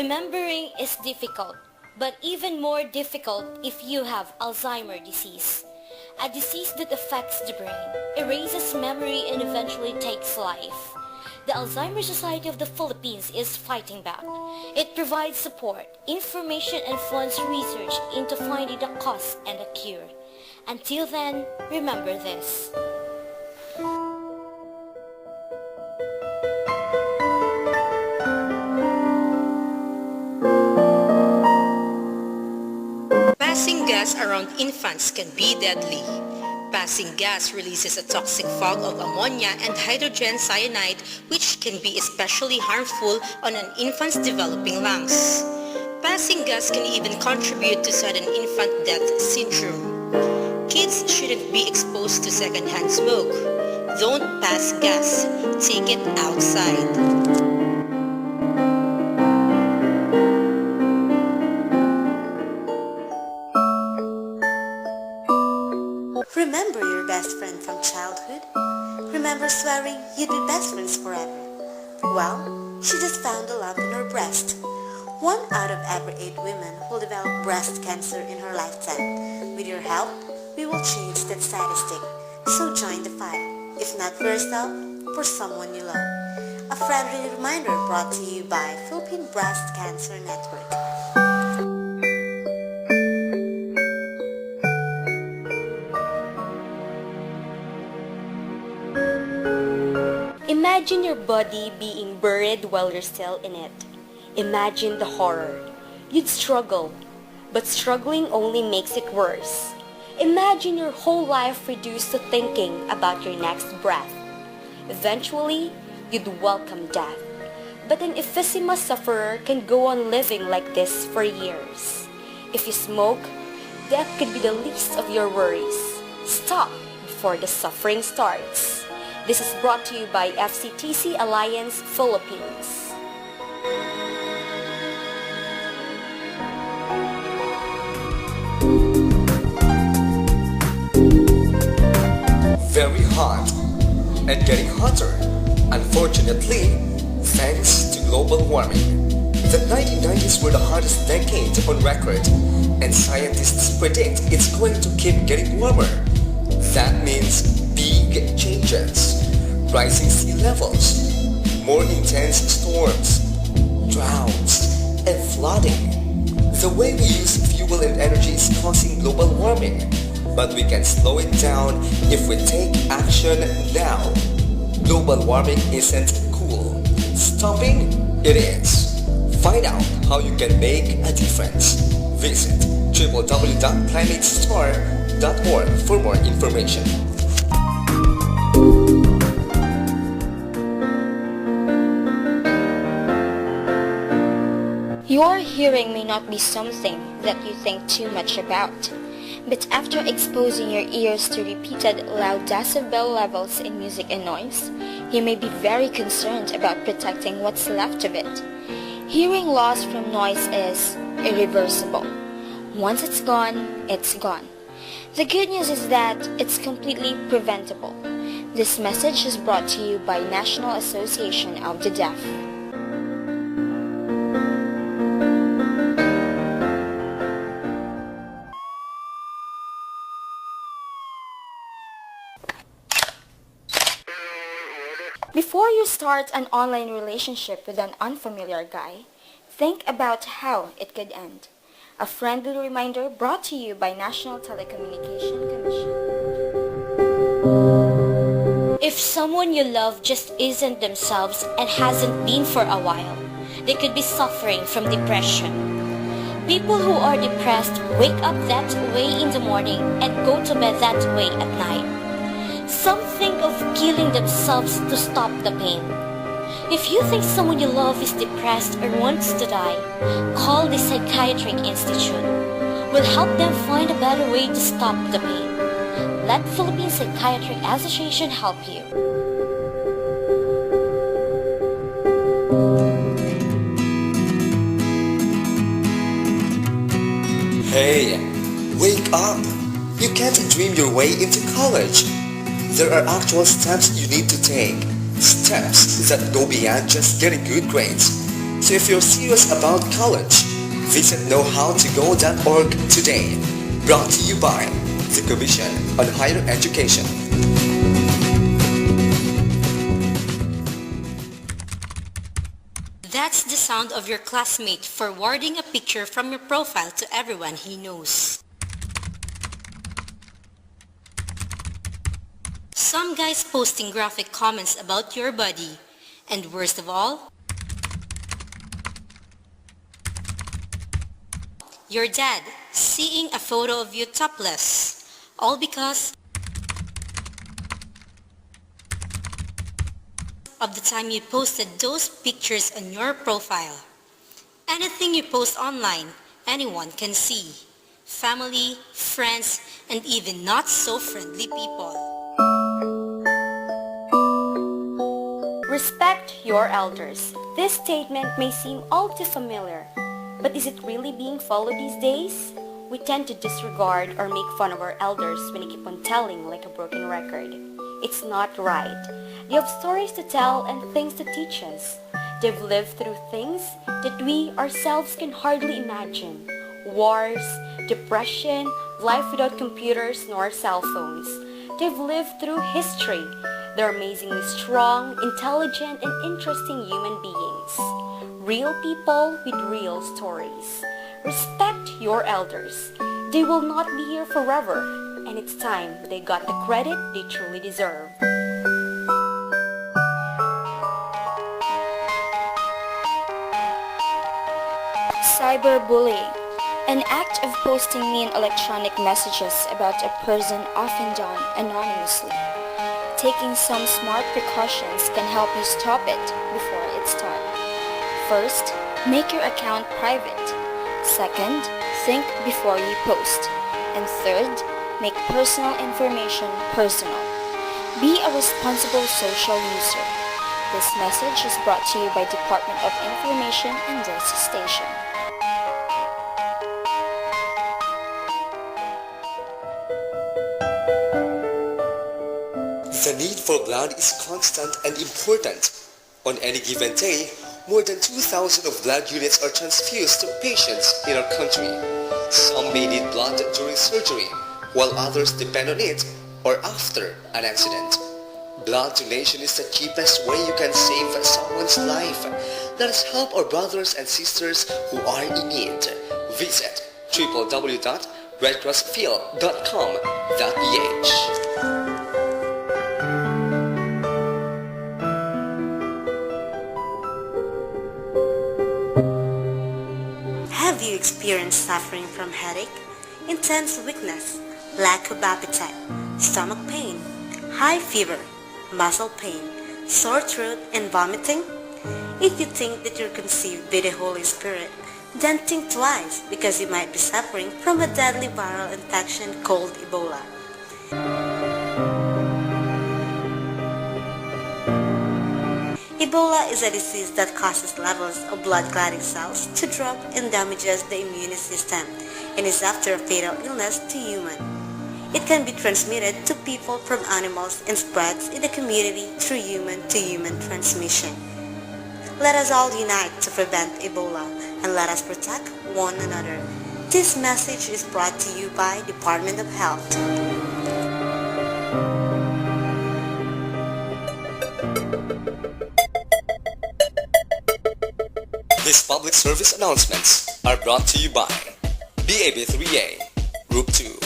Remembering is difficult, but even more difficult if you have Alzheimer's disease, a disease that affects the brain, erases memory, and eventually takes life. The Alzheimer's Society of the Philippines is fighting back. It provides support, information, and funds research into finding the cause and a cure. Until then, remember this. Passing gas around infants can be deadly. Passing gas releases a toxic fog of ammonia and hydrogen cyanide, which can be especially harmful on an infant's developing lungs. Passing gas can even contribute to sudden infant death syndrome. Kids shouldn't be exposed to secondhand smoke. Don't pass gas. Take it outside. Remember your best friend from childhood? Remember swearing you'd be best friends forever? Well, she just found a lump in her breast. 1 out of every 8 women will develop breast cancer in her lifetime. With your help, we will change that statistic. So join the fight. If not for yourself, for someone you love. A friendly reminder brought to you by Philippine Breast Cancer Network. Imagine your body being buried while you're still in it. Imagine the horror. You'd struggle, but struggling only makes it worse. Imagine your whole life reduced to thinking about your next breath. Eventually, you'd welcome death. But an emphysema sufferer can go on living like this for years. If you smoke, death could be the least of your worries. Stop before the suffering starts. This is brought to you by FCTC Alliance Philippines. Very hot and getting hotter, unfortunately, thanks to global warming. The 1990s were the hottest decade on record, and scientists predict it's going to keep getting warmer. That means big changes, rising sea levels, more intense storms, droughts, and flooding. The way we use fuel and energy is causing global warming, but we can slow it down if we take action now. Global warming isn't cool. Stopping it is. Find out how you can make a difference. Visit www.climatestar.org for more information. Your hearing may not be something that you think too much about, but after exposing your ears to repeated loud decibel levels in music and noise, you may be very concerned about protecting what's left of it. Hearing loss from noise is irreversible. Once it's gone, it's gone. The good news is that it's completely preventable. This message is brought to you by National Association of the Deaf. Before you start an online relationship with an unfamiliar guy, think about how it could end. A friendly reminder brought to you by National Telecommunication Commission. If someone you love just isn't themselves and hasn't been for a while, they could be suffering from depression. People who are depressed wake up that way in the morning and go to bed that way at night. Some think of killing themselves to stop the pain. If you think someone you love is depressed or wants to die, call the Psychiatric Institute. We'll help them find a better way to stop the pain. Let Philippine Psychiatric Association help you. Hey, wake up! You can't dream your way into college. There are actual steps you need to take. Steps that go beyond just getting good grades. So if you're serious about college, visit knowhowtogo.org today. Brought to you by the Commission on Higher Education. That's the sound of your classmate forwarding a picture from your profile to everyone he knows. Some guys posting graphic comments about your body. And worst of all, your dad seeing a photo of you topless. All because of the time you posted those pictures on your profile. Anything you post online, anyone can see. Family, friends, and even not so friendly people. Respect your elders. This statement may seem all too familiar, but is it really being followed these days? We tend to disregard or make fun of our elders when they keep on telling like a broken record. It's not right. They have stories to tell and things to teach us. They've lived through things that we ourselves can hardly imagine. Wars, depression, life without computers nor cell phones. They've lived through history. They're amazingly strong, intelligent, and interesting human beings. Real people with real stories. Respect your elders. They will not be here forever, and it's time they got the credit they truly deserve. Cyberbullying, an act of posting mean electronic messages about a person often done anonymously. Taking some smart precautions can help you stop it before it starts. First, make your account private. Second, think before you post. And third, make personal information personal. Be a responsible social user. This message is brought to you by Department of Information and this station. The need for blood is constant and important. On any given day, more than 2,000 of blood units are transfused to patients in our country. Some may need blood during surgery, while others depend on it or after an accident. Blood donation is the cheapest way you can save someone's life. Let us help our brothers and sisters who are in need. Visit www.redcrossfield.com.ph. Have you experienced suffering from headache, intense weakness, lack of appetite, stomach pain, high fever, muscle pain, sore throat, and vomiting? If you think that you're conceived by the Holy Spirit, then think twice because you might be suffering from a deadly viral infection called Ebola. Ebola is a disease that causes levels of blood clotting cells to drop and damages the immune system and is after a fatal illness to human. It can be transmitted to people from animals and spreads in the community through human-to-human transmission. Let us all unite to prevent Ebola and let us protect one another. This message is brought to you by Department of Health. These public service announcements are brought to you by BAB3A, Group 2.